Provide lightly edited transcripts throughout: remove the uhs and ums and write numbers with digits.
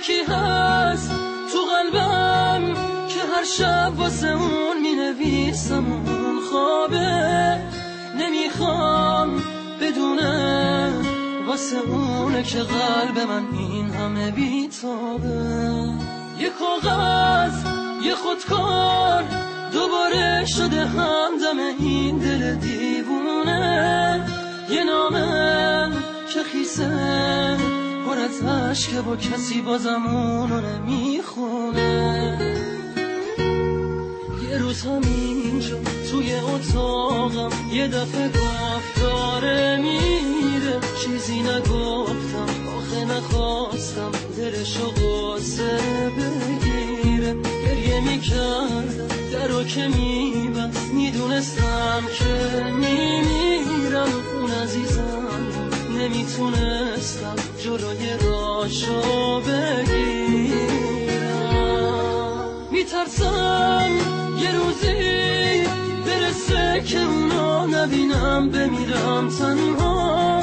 یکی هست تو قلبم که هر شب واسه اون می نویسم اون خوابه، نمیخوام بدونه واسه اونه که قلب من این همه بیتابه. یه کاغذ یه خودکار دوباره شده همدم این دل دیوونه، یه نامه که خیسه پر از عشقه با کسی بازم اونو نمیخونه. یه روز همینجا توی اتاقم یه دفعه گفت داره میره، چیزی نگفتم آخه نخواستم دلشو قصه بگیره. گریه میکردم درو که میبست، میدونستم که میمیرم، اون عزیزم نمیتونستم جلوی راشو بگیرم. میترسم یه روزی برسه که اونو نبینم، بمیرم تنها.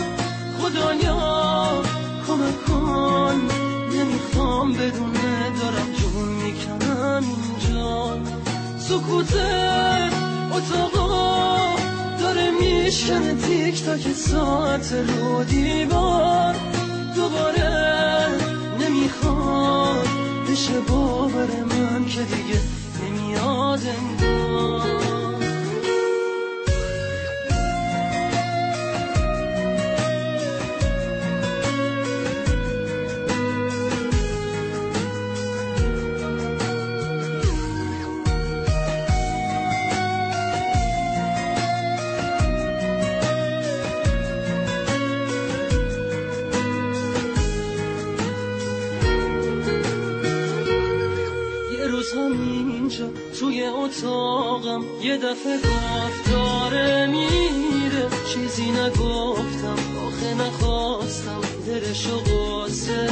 خدایا کمک کن، نمیخوام بدونه دارم جون میکنم اینجا. سکوت اتاقا داره میشکنه تیک تاک ساعت رو دیوار، دوباره نمیخواد بشه باور من که دیگه نمیاد انگار. همینجا توی اتاقم یه دفعه گفت داره میره، چیزی نگفتم آخه نخواستم دلشو قصه